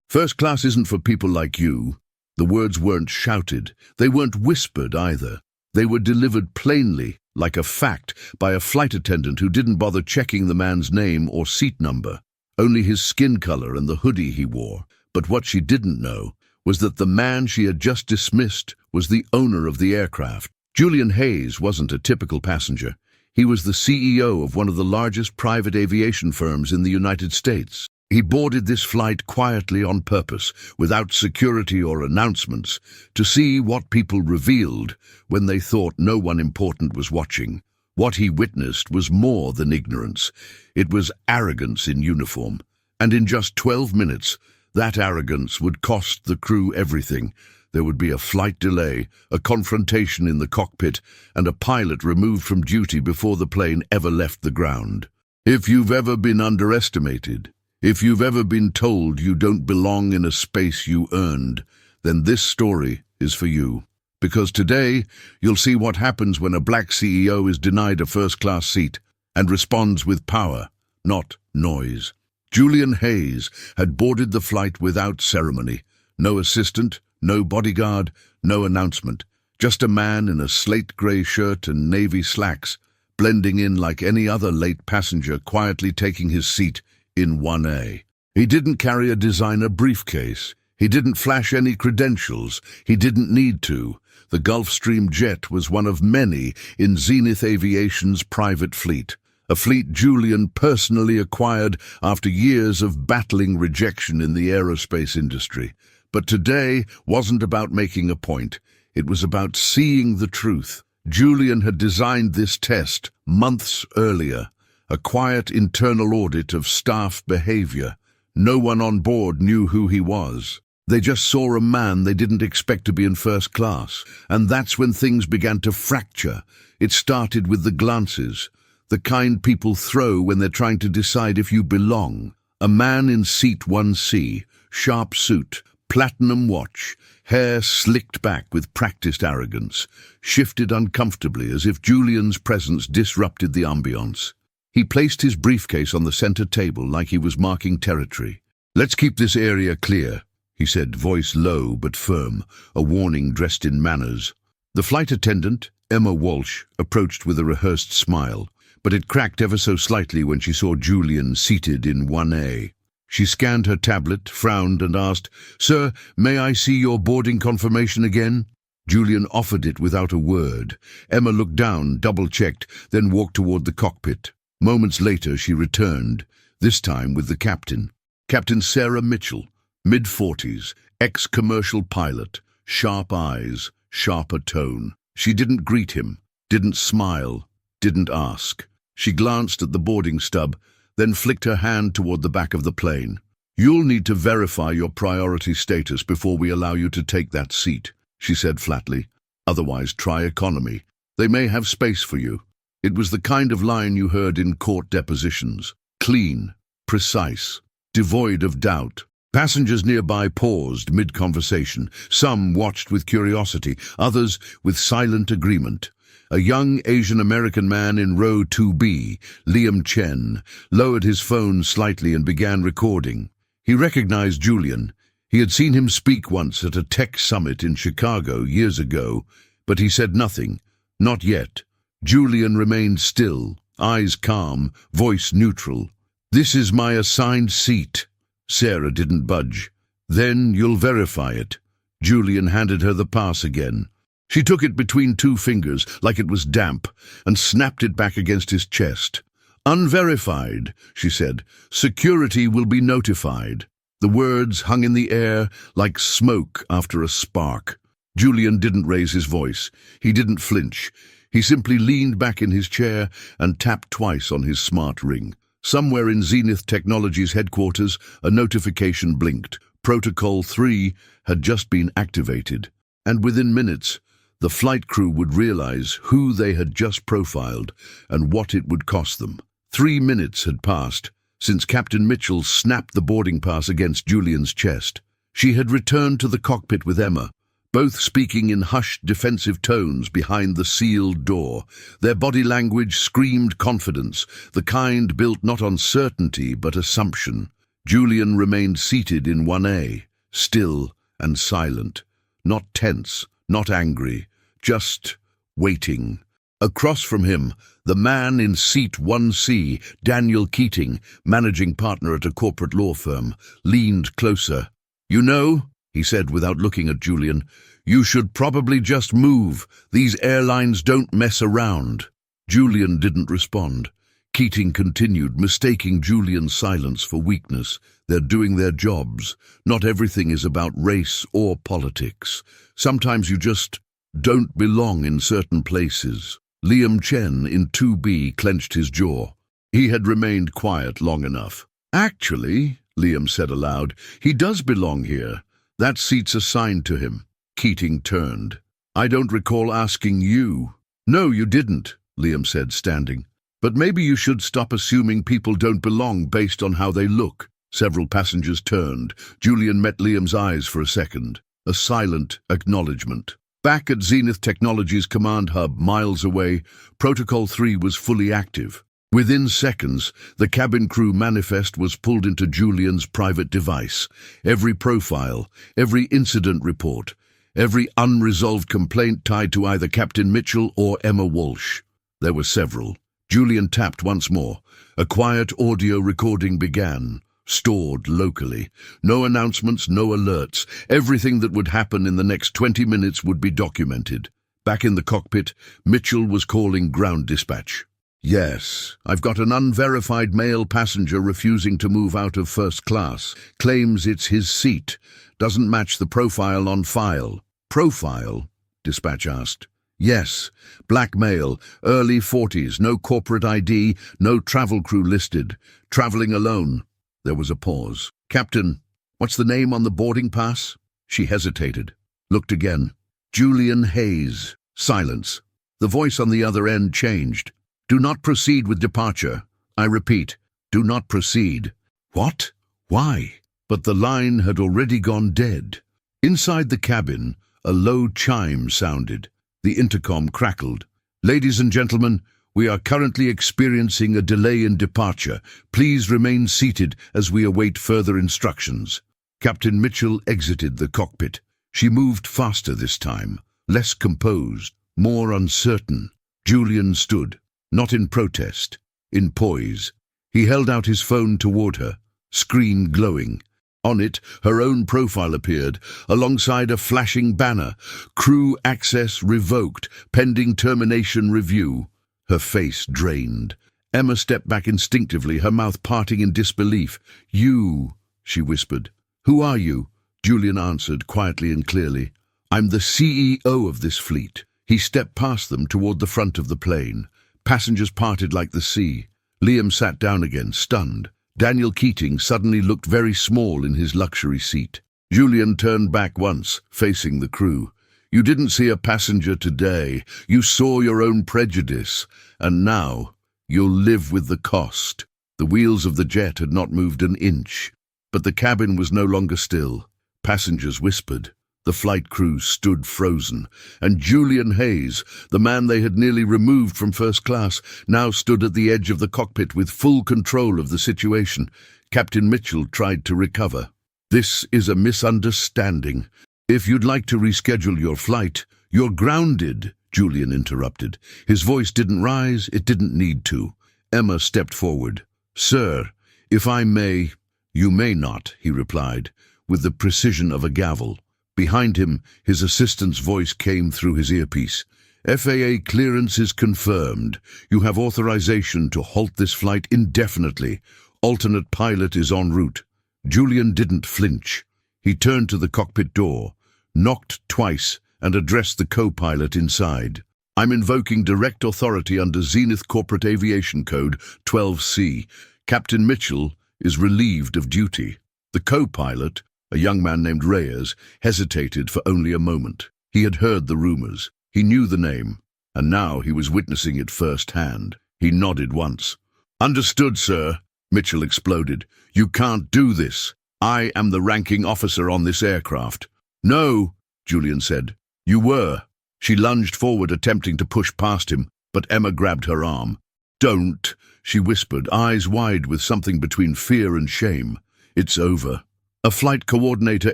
First class isn't for people like you." The words weren't shouted. They weren't whispered either. They were delivered plainly, like a fact, by a flight attendant who didn't bother checking the man's name or seat number, only his skin color and the hoodie he wore. But what she didn't know was that the man she had just dismissed was the owner of the aircraft. Julian Hayes wasn't a typical passenger. He was the CEO of one of the largest private aviation firms in the United States. He boarded this flight quietly on purpose, without security or announcements, to see what people revealed when they thought no one important was watching. What he witnessed was more than ignorance. It was arrogance in uniform. And in just 12 minutes, that arrogance would cost the crew everything. There would be a flight delay, a confrontation in the cockpit, and a pilot removed from duty before the plane ever left the ground. If you've ever been underestimated, if you've ever been told you don't belong in a space you earned, then this story is for you. Because today, you'll see what happens when a black CEO is denied a first-class seat and responds with power, not noise. Julian Hayes had boarded the flight without ceremony. No assistant, no bodyguard, no announcement. Just a man in a slate-grey shirt and navy slacks, blending in like any other late passenger, quietly taking his seat in 1A. He didn't carry a designer briefcase. He didn't flash any credentials. He didn't need to. The Gulfstream jet was one of many in Zenith Aviation's private fleet. A fleet Julian personally acquired after years of battling rejection in the aerospace industry. But today wasn't about making a point. It was about seeing the truth. Julian had designed this test months earlier. A quiet internal audit of staff behavior. No one on board knew who he was. They just saw a man they didn't expect to be in first class. And that's when things began to fracture. It started with the glances, the kind people throw when they're trying to decide if you belong. A man in seat 1C, sharp suit, platinum watch, hair slicked back with practiced arrogance, shifted uncomfortably as if Julian's presence disrupted the ambiance. He placed his briefcase on the center table like he was marking territory. "Let's keep this area clear," he said, voice low but firm, a warning dressed in manners. The flight attendant, Emma Walsh, approached with a rehearsed smile, but it cracked ever so slightly when she saw Julian seated in 1A. She scanned her tablet, frowned, and asked, "Sir, may I see your boarding confirmation again?" Julian offered it without a word. Emma looked down, double-checked, then walked toward the cockpit. Moments later, she returned, this time with the captain. Captain Sarah Mitchell, mid-40s, ex-commercial pilot, sharp eyes, sharper tone. She didn't greet him, didn't smile, didn't ask. She glanced at the boarding stub, then flicked her hand toward the back of the plane. "You'll need to verify your priority status before we allow you to take that seat," she said flatly. "Otherwise, try economy. They may have space for you." It was the kind of line you heard in court depositions. Clean, precise, devoid of doubt. Passengers nearby paused mid-conversation. Some watched with curiosity, others with silent agreement. A young Asian-American man in row 2B, Liam Chen, lowered his phone slightly and began recording. He recognized Julian. He had seen him speak once at a tech summit in Chicago years ago, but he said nothing. Not yet. Julian remained still, eyes calm, voice neutral. "This is my assigned seat." Sarah didn't budge. "Then you'll verify it." Julian handed her the pass again. She took it between two fingers, like it was damp, and snapped it back against his chest. "Unverified," she said. "Security will be notified." The words hung in the air like smoke after a spark. Julian didn't raise his voice. He didn't flinch. He simply leaned back in his chair and tapped twice on his smart ring. Somewhere in Zenith Technologies headquarters, a notification blinked. Protocol 3 had just been activated. And within minutes, the flight crew would realize who they had just profiled and what it would cost them. 3 minutes had passed since Captain Mitchell snapped the boarding pass against Julian's chest. She had returned to the cockpit with Emma, both speaking in hushed, defensive tones behind the sealed door. Their body language screamed confidence, the kind built not on certainty but assumption. Julian remained seated in 1A, still and silent, not tense, not angry, just waiting. Across from him, the man in seat 1C, Daniel Keating, managing partner at a corporate law firm, leaned closer. "You know," he said without looking at Julian, "you should probably just move. These airlines don't mess around." Julian didn't respond. Keating continued, mistaking Julian's silence for weakness. "They're doing their jobs. Not everything is about race or politics. Sometimes you just don't belong in certain places." Liam Chen in 2B clenched his jaw. He had remained quiet long enough. "Actually," Liam said aloud, "he does belong here. That seat's assigned to him." Keating turned. "I don't recall asking you." "No, you didn't," Liam said, standing. "But maybe you should stop assuming people don't belong based on how they look." Several passengers turned. Julian met Liam's eyes for a second. A silent acknowledgement. Back at Zenith Technologies command hub, miles away, Protocol 3 was fully active. Within seconds, the cabin crew manifest was pulled into Julian's private device. Every profile, every incident report, every unresolved complaint tied to either Captain Mitchell or Emma Walsh. There were several. Julian tapped once more. A quiet audio recording began, stored locally. No announcements, no alerts. Everything that would happen in the next 20 minutes would be documented. Back in the cockpit, Mitchell was calling ground dispatch. "Yes, I've got an unverified male passenger refusing to move out of first class. Claims it's his seat. Doesn't match the profile on file." "Profile?" dispatch asked. "Yes, black male, early 40s, no corporate ID, no travel crew listed. Traveling alone." There was a pause. "Captain, what's the name on the boarding pass?" She hesitated. Looked again. "Julian Hayes." Silence. The voice on the other end changed. "Do not proceed with departure. I repeat, do not proceed." "What? Why?" But the line had already gone dead. Inside the cabin, a low chime sounded. The intercom crackled. "Ladies and gentlemen, we are currently experiencing a delay in departure. Please remain seated as we await further instructions." Captain Mitchell exited the cockpit. She moved faster this time, less composed, more uncertain. Julian stood, not in protest, in poise. He held out his phone toward her, screen glowing. On it, her own profile appeared, alongside a flashing banner. "Crew access revoked, pending termination review." Her face drained. Emma stepped back instinctively, her mouth parting in disbelief. "You," she whispered. "Who are you?" Julian answered, quietly and clearly. "I'm the CEO of this fleet." He stepped past them toward the front of the plane. Passengers parted like the sea. Liam sat down again, stunned. Daniel Keating suddenly looked very small in his luxury seat. Julian turned back once, facing the crew. "You didn't see a passenger today. You saw your own prejudice. And now, you'll live with the cost." The wheels of the jet had not moved an inch. But the cabin was no longer still. Passengers whispered. The flight crew stood frozen, and Julian Hayes, the man they had nearly removed from first class, now stood at the edge of the cockpit with full control of the situation. Captain Mitchell tried to recover. "This is a misunderstanding. If you'd like to reschedule your flight—" "You're grounded," Julian interrupted. His voice didn't rise, it didn't need to. Emma stepped forward. "Sir, if I may—" "You may not," he replied, with the precision of a gavel. Behind him, his assistant's voice came through his earpiece. "FAA clearance is confirmed. You have authorization to halt this flight indefinitely. Alternate pilot is en route." Julian didn't flinch. He turned to the cockpit door, knocked twice, and addressed the co-pilot inside. "I'm invoking direct authority under Zenith Corporate Aviation Code 12C. Captain Mitchell is relieved of duty." The co-pilot, a young man named Reyes, hesitated for only a moment. He had heard the rumors. He knew the name, and now he was witnessing it firsthand. He nodded once. "Understood, sir," Mitchell exploded. "You can't do this. I am the ranking officer on this aircraft." "No," Julian said. "You were." She lunged forward, attempting to push past him, but Emma grabbed her arm. "Don't," she whispered, eyes wide with something between fear and shame. It's over. A flight coordinator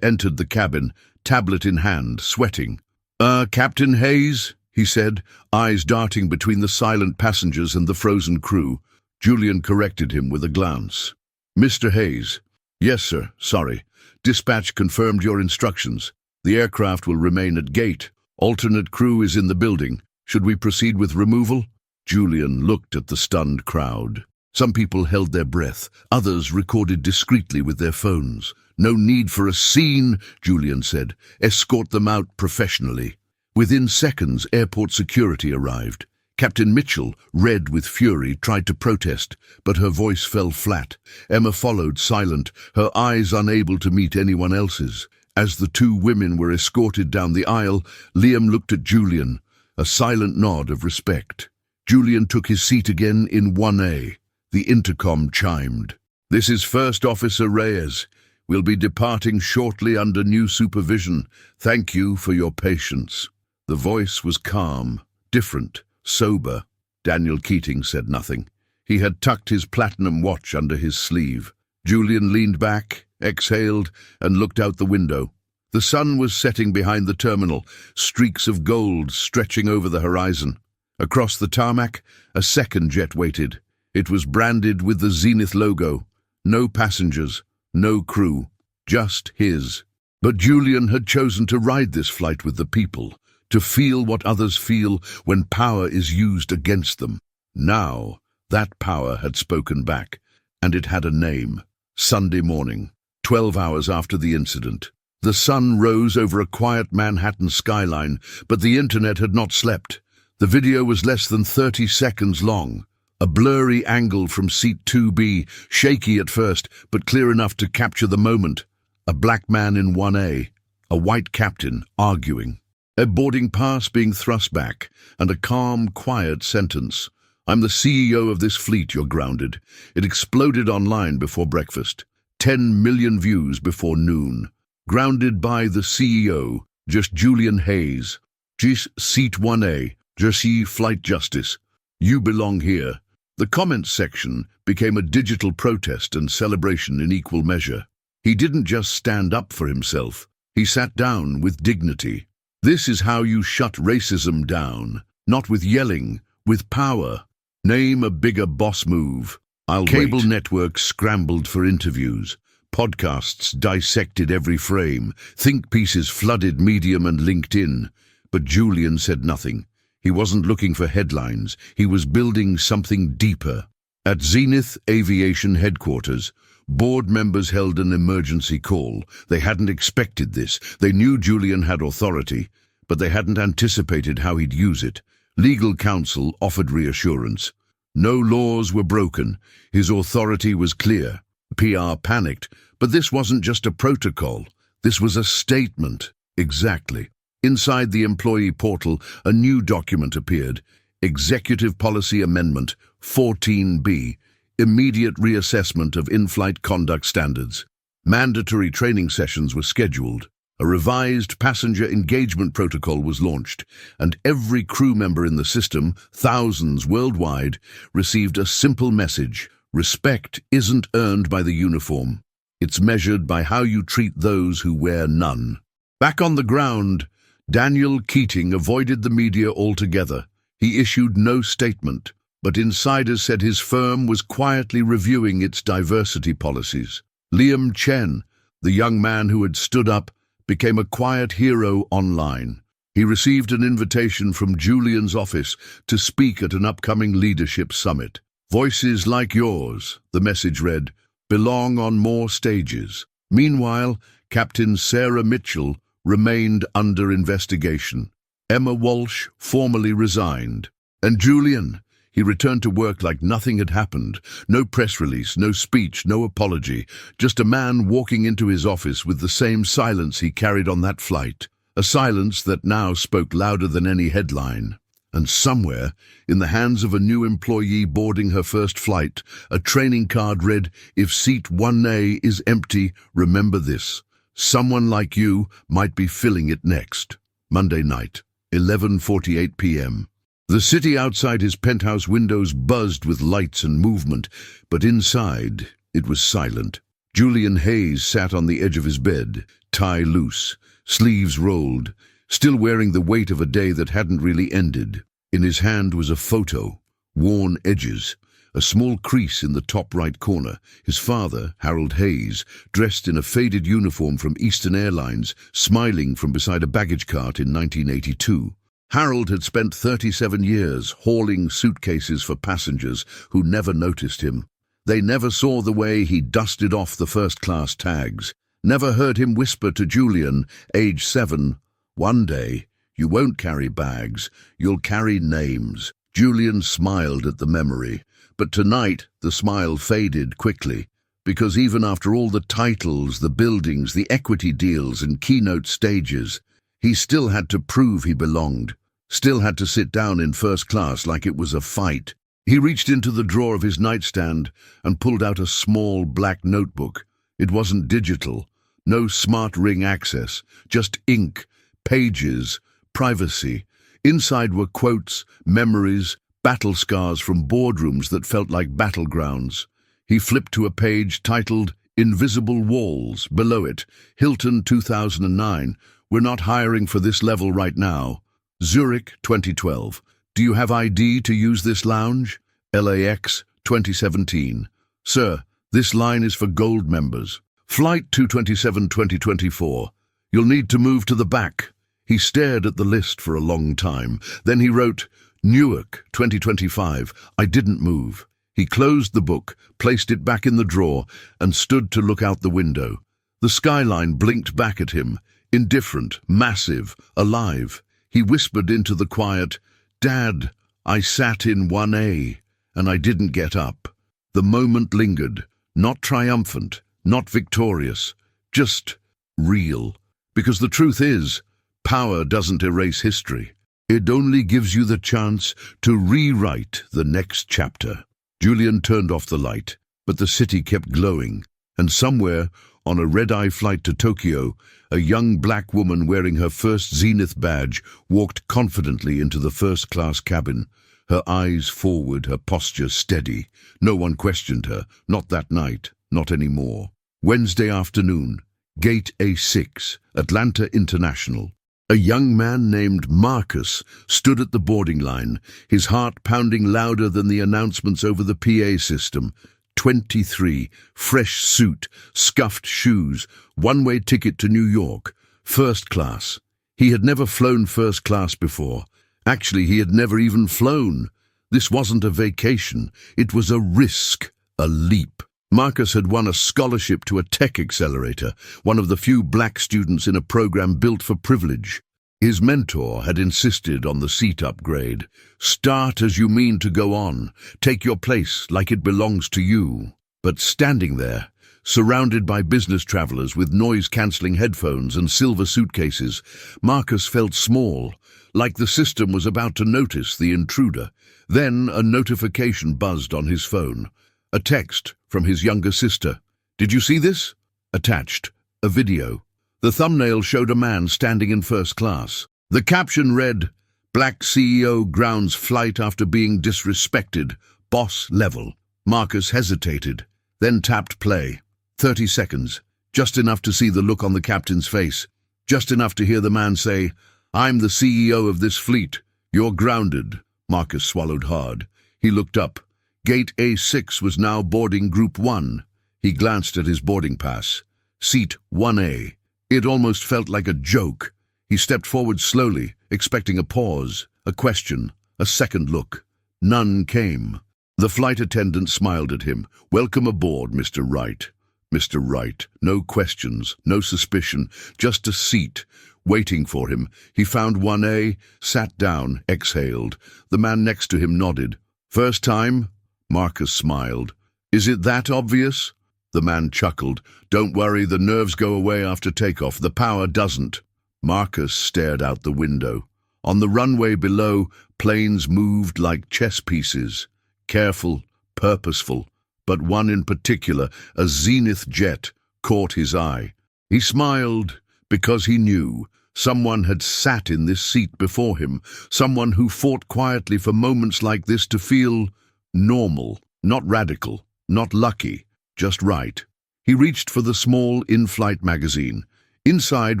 entered the cabin, tablet in hand, sweating. Captain Hayes," he said, eyes darting between the silent passengers and the frozen crew. Julian corrected him with a glance. "Mr. Hayes." "Yes, sir, sorry. Dispatch confirmed your instructions. The aircraft will remain at gate. Alternate crew is in the building. Should we proceed with removal?" Julian looked at the stunned crowd. Some people held their breath, others recorded discreetly with their phones. "No need for a scene," Julian said. "Escort them out professionally." Within seconds, airport security arrived. Captain Mitchell, red with fury, tried to protest, but her voice fell flat. Emma followed, silent, her eyes unable to meet anyone else's. As the two women were escorted down the aisle, Liam looked at Julian, a silent nod of respect. Julian took his seat again in 1A. The intercom chimed. "This is First Officer Reyes. We'll be departing shortly under new supervision. Thank you for your patience." The voice was calm, different, sober. Daniel Keating said nothing. He had tucked his platinum watch under his sleeve. Julian leaned back, exhaled, and looked out the window. The sun was setting behind the terminal, streaks of gold stretching over the horizon. Across the tarmac, a second jet waited. It was branded with the Zenith logo. No passengers, no crew, just his. But Julian had chosen to ride this flight with the people, to feel what others feel when power is used against them. Now, that power had spoken back, and it had a name. Sunday morning, 12 hours after the incident. The sun rose over a quiet Manhattan skyline, but the internet had not slept. The video was less than 30 seconds long. A blurry angle from seat 2B, shaky at first, but clear enough to capture the moment. A black man in 1A, a white captain, arguing. A boarding pass being thrust back, and a calm, quiet sentence. "I'm the CEO of this fleet, you're grounded." It exploded online before breakfast. 10 million views before noon. Grounded by the CEO, just Julian Hayes. Just seat 1A, just flight justice. You belong here. The comments section became a digital protest and celebration in equal measure. He didn't just stand up for himself. He sat down with dignity. This is how you shut racism down. Not with yelling, with power. Name a bigger boss move. Cable networks scrambled for interviews. Podcasts dissected every frame. Think pieces flooded Medium and LinkedIn. But Julian said nothing. He wasn't looking for headlines. He was building something deeper. At Zenith Aviation Headquarters, board members held an emergency call. They hadn't expected this. They knew Julian had authority, but they hadn't anticipated how he'd use it. Legal counsel offered reassurance. No laws were broken. His authority was clear. PR panicked, but this wasn't just a protocol. This was a statement. Exactly. Inside the employee portal, a new document appeared. Executive Policy Amendment 14B, immediate reassessment of in-flight conduct standards. Mandatory training sessions were scheduled. A revised passenger engagement protocol was launched, and every crew member in the system, thousands worldwide, received a simple message. Respect isn't earned by the uniform. It's measured by how you treat those who wear none. Back on the ground, Daniel Keating avoided the media altogether. He issued no statement, but insiders said his firm was quietly reviewing its diversity policies. Liam Chen, the young man who had stood up, became a quiet hero online. He received an invitation from Julian's office to speak at an upcoming leadership summit. "Voices like yours," the message read, "belong on more stages." Meanwhile, Captain Sarah Mitchell remained under investigation. Emma Walsh formally resigned. And Julian, he returned to work like nothing had happened. No press release, no speech, no apology. Just a man walking into his office with the same silence he carried on that flight. A silence that now spoke louder than any headline. And somewhere, in the hands of a new employee boarding her first flight, a training card read, "If seat 1A is empty, remember this. Someone like you might be filling it next." Monday night, 11:48 p.m. The city outside his penthouse windows buzzed with lights and movement, but inside it was silent. Julian Hayes sat on the edge of his bed, tie loose, sleeves rolled, still wearing the weight of a day that hadn't really ended. In his hand was a photo, worn edges, a small crease in the top right corner. His father, Harold Hayes, dressed in a faded uniform from Eastern Airlines, smiling from beside a baggage cart in 1982. Harold had spent 37 years hauling suitcases for passengers who never noticed him. They never saw the way he dusted off the first-class tags, never heard him whisper to Julian, age 7, "One day, you won't carry bags, you'll carry names." Julian smiled at the memory, but tonight the smile faded quickly, because even after all the titles, the buildings, the equity deals and keynote stages, he still had to prove he belonged, still had to sit down in first class like it was a fight. He reached into the drawer of his nightstand and pulled out a small black notebook. It wasn't digital, no smart ring access, just ink, pages, privacy. Inside were quotes, memories, battle scars from boardrooms that felt like battlegrounds. He flipped to a page titled Invisible Walls. Below it, Hilton 2009. "We're not hiring for this level right now." Zurich 2012. "Do you have ID to use this lounge?" LAX 2017. "Sir, this line is for gold members." Flight 227 2024. "You'll need to move to the back." He stared at the list for a long time. Then he wrote, "Newark 2025. I didn't move." He closed the book, placed it back in the drawer, and stood to look out the window. The skyline blinked back at him, indifferent, massive, alive. He whispered into the quiet, "Dad, I sat in 1A, and I didn't get up." The moment lingered, not triumphant, not victorious, just real. Because the truth is, power doesn't erase history. It only gives you the chance to rewrite the next chapter. Julian turned off the light, but the city kept glowing, and somewhere, on a red-eye flight to Tokyo, a young black woman wearing her first Zenith badge walked confidently into the first-class cabin, her eyes forward, her posture steady. No one questioned her, not that night, not anymore. Wednesday afternoon, Gate A6, Atlanta International. A young man named Marcus stood at the boarding line, his heart pounding louder than the announcements over the PA system. 23, fresh suit, scuffed shoes, one-way ticket to New York, first class. He had never flown first class before. Actually, he had never even flown. This wasn't a vacation. It was a risk, a leap. Marcus had won a scholarship to a tech accelerator, one of the few black students in a program built for privilege. His mentor had insisted on the seat upgrade. "Start as you mean to go on. Take your place like it belongs to you." But standing there, surrounded by business travelers with noise-cancelling headphones and silver suitcases, Marcus felt small, like the system was about to notice the intruder. Then a notification buzzed on his phone. A text from his younger sister. "Did you see this?" Attached, a video. The thumbnail showed a man standing in first class. The caption read, "Black CEO grounds flight after being disrespected, boss level." Marcus hesitated, then tapped play. 30 seconds, just enough to see the look on the captain's face, just enough to hear the man say, "I'm the CEO of this fleet. You're grounded." Marcus swallowed hard. He looked up. Gate A6 was now boarding Group 1. He glanced at his boarding pass. Seat 1A. It almost felt like a joke. He stepped forward slowly, expecting a pause, a question, a second look. None came. The flight attendant smiled at him. "Welcome aboard, Mr. Wright." Mr. Wright. No questions, no suspicion, just a seat, waiting for him. He found 1A, sat down, exhaled. The man next to him nodded. "First time?" Marcus smiled. "Is it that obvious?" The man chuckled. "Don't worry, the nerves go away after takeoff. The power doesn't." Marcus stared out the window. On the runway below, planes moved like chess pieces. Careful, purposeful. But one in particular, a Zenith jet, caught his eye. He smiled because he knew someone had sat in this seat before him, someone who fought quietly for moments like this to feel normal, not radical, not lucky, just right. He reached for the small in-flight magazine. Inside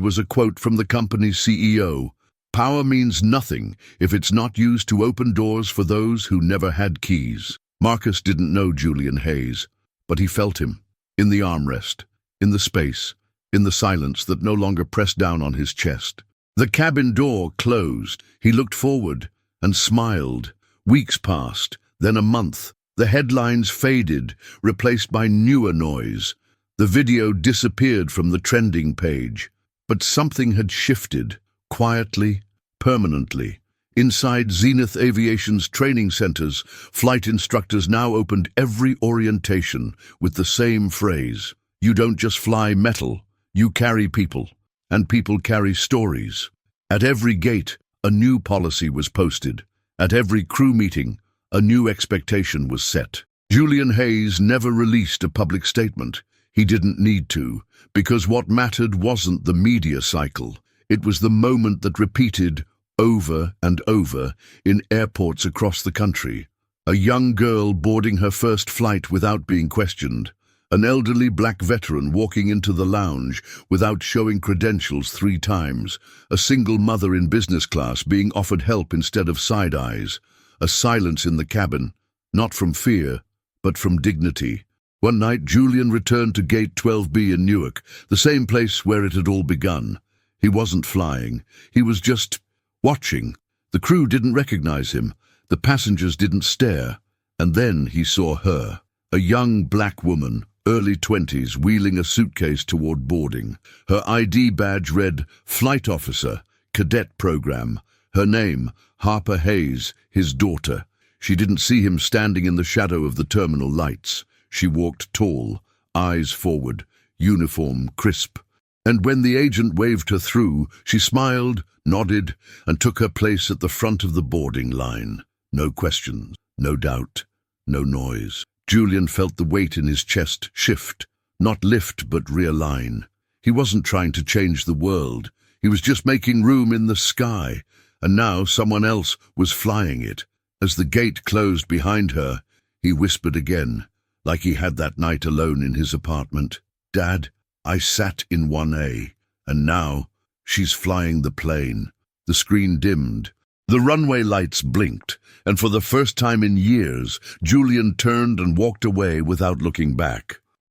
was a quote from the company's CEO. "Power means nothing if it's not used to open doors for those who never had keys." Marcus didn't know Julian Hayes, but he felt him. In the armrest, in the space, in the silence that no longer pressed down on his chest. The cabin door closed. He looked forward and smiled. Weeks passed, then a month. The headlines faded, replaced by newer noise. The video disappeared from the trending page. But something had shifted, quietly, permanently. Inside Zenith Aviation's training centers, flight instructors now opened every orientation with the same phrase: "You don't just fly metal, you carry people, and people carry stories." At every gate, a new policy was posted. At every crew meeting, a new expectation was set. Julian Hayes never released a public statement. He didn't need to, because what mattered wasn't the media cycle. It was the moment that repeated over and over in airports across the country. A young girl boarding her first flight without being questioned. An elderly black veteran walking into the lounge without showing credentials 3 times. A single mother in business class being offered help instead of side eyes. A silence in the cabin, not from fear, but from dignity. One night, Julian returned to Gate 12B in Newark, the same place where it had all begun. He wasn't flying. He was just watching. The crew didn't recognize him. The passengers didn't stare. And then he saw her. A young black woman, early 20s, wheeling a suitcase toward boarding. Her ID badge read Flight Officer, Cadet Program. Her name, Harper Hayes, his daughter. She didn't see him standing in the shadow of the terminal lights. She walked tall, eyes forward, uniform crisp. And when the agent waved her through, she smiled, nodded, and took her place at the front of the boarding line. No questions, no doubt, no noise. Julian felt the weight in his chest shift, not lift but realign. He wasn't trying to change the world. He was just making room in the sky, and now someone else was flying it. As the gate closed behind her, he whispered again, like he had that night alone in his apartment. "Dad, I sat in 1A, and now she's flying the plane." The screen dimmed. The runway lights blinked, and for the first time in years, Julian turned and walked away without looking back.